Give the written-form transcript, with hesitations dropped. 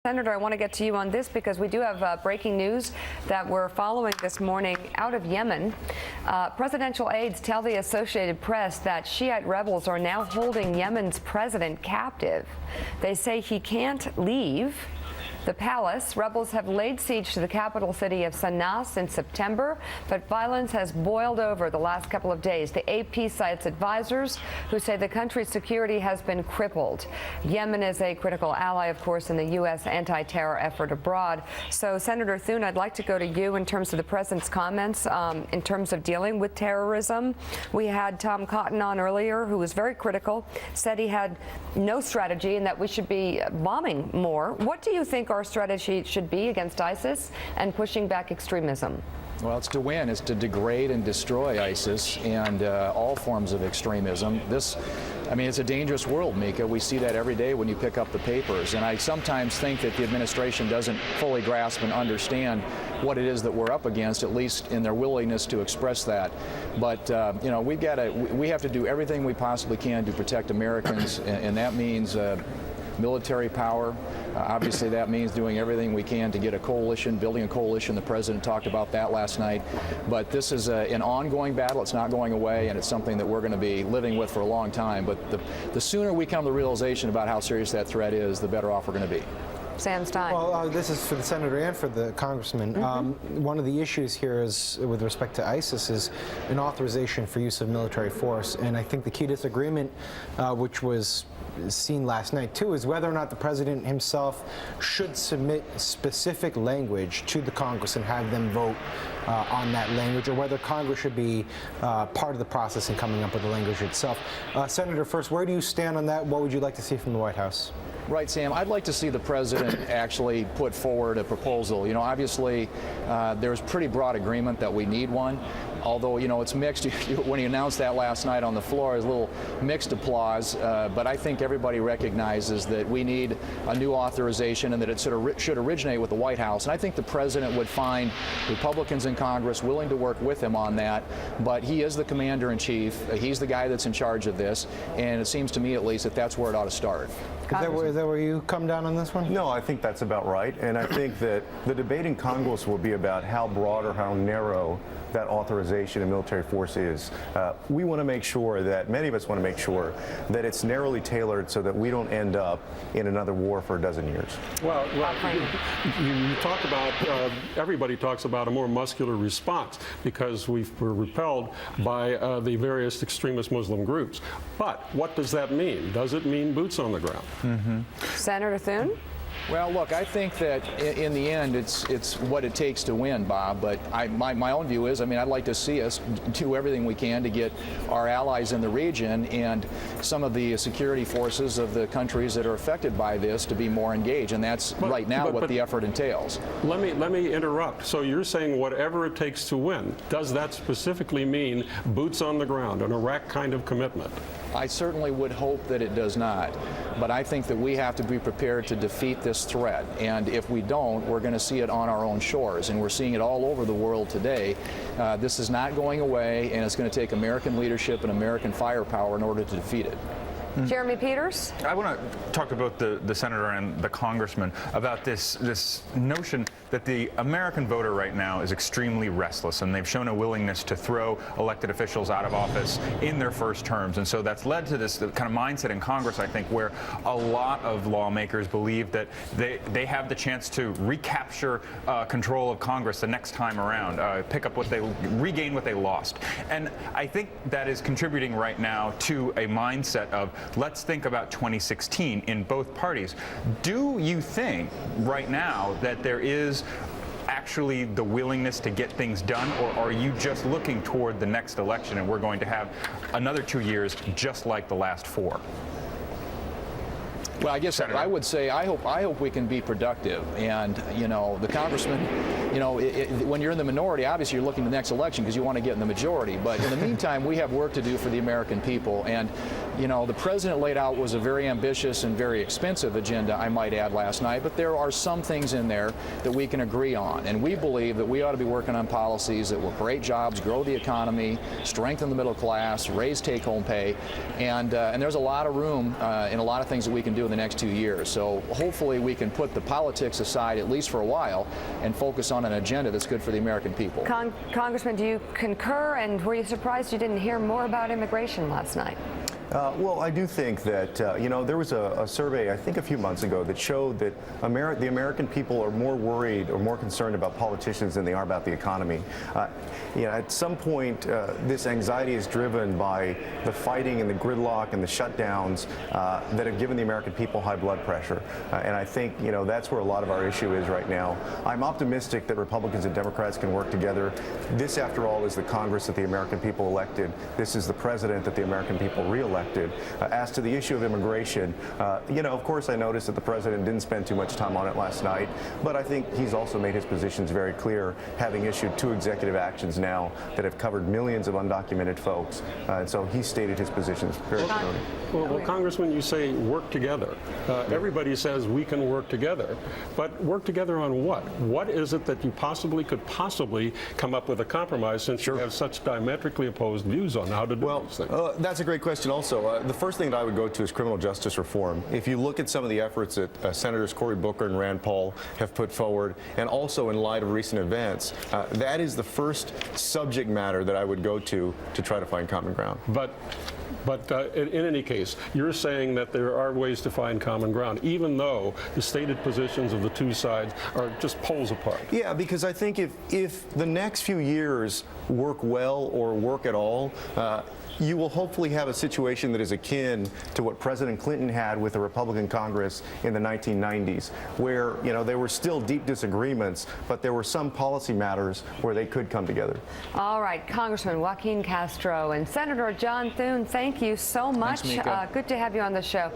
Senator, I want to get to you on this because we do have breaking news that we're following this morning out of Yemen. Presidential aides tell the Associated Press that Shiite rebels are now holding Yemen's president captive. They say he can't leave the palace. Rebels have laid siege to the capital city of Sana'a since September, but violence has boiled over the last couple of days. The AP cites advisors who say the country's security has been crippled. Yemen is a critical ally, of course, in the U.S. anti-terror effort abroad. So, Senator Thune, I'd like to go to you in terms of the president's comments in terms of dealing with terrorism. We had Tom Cotton on earlier, who was very critical, said he had no strategy and that we should be bombing more. What do you think our strategy should be against ISIS and pushing back extremism? Well, it's to win. It's to degrade and destroy ISIS and all forms of extremism. It's a dangerous world, Mika. We see that every day when you pick up the papers. And I sometimes think that the administration doesn't fully grasp and understand what it is that we're up against, at least in their willingness to express that. But, we have to do everything we possibly can to protect Americans, and that means military power. Obviously, that means doing everything we can to get a coalition, building a coalition. The president talked about that last night. But this is an ongoing battle. It's not going away, and it's something that we're going to be living with for a long time. But the sooner we come to the realization about how serious that threat is, the better off we're going to be. Sam Stein. Well, this is for the senator and for the congressman. One of the issues here is, with respect to ISIS, is an authorization for use of military force. And I think the key disagreement, which was seen last night too, is whether or not the president himself should submit specific language to the Congress and have them vote on that language, or whether Congress should be part of the process in coming up with the language itself. Senator, first, where do you stand on that? What would you like to see from the White House? Right, Sam. I'd like to see the president actually put forward a proposal. You know, obviously, there's pretty broad agreement that we need one. Although, it's mixed. When he announced that last night on the floor, there's a little mixed applause. But I think everybody recognizes that we need a new authorization and that it should originate with the White House. And I think the president would find Republicans in Congress willing to work with him on that. But he is the commander-in-chief. He's the guy that's in charge of this. And it seems to me, at least, that that's where it ought to start. Is that where you come down on this one? No, I think that's about right. And I think that the debate in Congress will be about how broad or how narrow that authorization of military force is. We want to make sure that, many of us want to make sure that it's narrowly tailored so that we don't end up in another war for a dozen years. Well you talk about, everybody talks about a more muscular response because we're repelled by the various extremist Muslim groups. But what does that mean? Does it mean boots on the ground? Senator Thune? Well, look, I think that in the end, it's what it takes to win, Bob. But my own view is, I'd like to see us do everything we can to get our allies in the region and some of the security forces of the countries that are affected by this to be more engaged. And that's right now what the effort entails. Let me interrupt. So you're saying whatever it takes to win. Does that specifically mean boots on the ground, an Iraq kind of commitment? I certainly would hope that it does not. But I think that we have to be prepared to defeat this threat. And if we don't, we're going to see it on our own shores. And we're seeing it all over the world today. This is not going away, and it's going to take American leadership and American firepower in order to defeat it. Jeremy Peters? I want to talk to both the senator and the congressman about this notion that the American voter right now is extremely restless, and they've shown a willingness to throw elected officials out of office in their first terms. And so that's led to this kind of mindset in Congress, I think, where a lot of lawmakers believe that they have the chance to recapture control of Congress the next time around, regain what they lost. And I think that is contributing right now to a mindset of, let's think about 2016 in both parties. Do you think right now that there is actually the willingness to get things done, or are you just looking toward the next election and we're going to have another 2 years just like the last 4? Well, I guess Senator, I would say I hope we can be productive. And, the congressman, when you're in the minority, obviously you're looking to the next election because you want to get in the majority. But in the meantime, we have work to do for the American people. And, the president laid out was a very ambitious and very expensive agenda, I might add, last night. But there are some things in there that we can agree on. And we believe that we ought to be working on policies that will create jobs, grow the economy, strengthen the middle class, raise take-home pay. And there's a lot of room in a lot of things that we can do in the next 2 years. So hopefully we can put the politics aside, at least for a while, and focus on an agenda that's good for the American people. Congressman, do you concur, and were you surprised you didn't hear more about immigration last night? Well, I do think that, there was a survey, I think a few months ago, that showed that the American people are more worried or more concerned about politicians than they are about the economy. At some point, this anxiety is driven by the fighting and the gridlock and the shutdowns that have given the American people high blood pressure. And I think, that's where a lot of our issue is right now. I'm optimistic that Republicans and Democrats can work together. This, after all, is the Congress that the American people elected. This is the president that the American people reelected. As to the issue of immigration, of course I noticed that the president didn't spend too much time on it last night, but I think he's also made his positions very clear, having issued 2 executive actions now that have covered millions of undocumented folks. And so he stated his positions very clearly. Well, Congressman, you say work together. Everybody says we can work together, but work together on what? What is it that you could possibly come up with a compromise, since you have such diametrically opposed views on how to do these things? That's a great question also. The first thing that I would go to is criminal justice reform. If you look at some of the efforts that Senators Cory Booker and Rand Paul have put forward, and also in light of recent events, that is the first subject matter that I would go to try to find common ground. But in any case, you're saying that there are ways to find common ground, even though the stated positions of the two sides are just poles apart. Yeah, because I think if the next few years work well or work at all, you will hopefully have a situation that is akin to what President Clinton had with the Republican Congress in the 1990s, where there were still deep disagreements, but there were some policy matters where they could come together. All right, Congressman Joaquin Castro and Senator John Thune, thank you so much. Thanks, Mika. Good to have you on the show.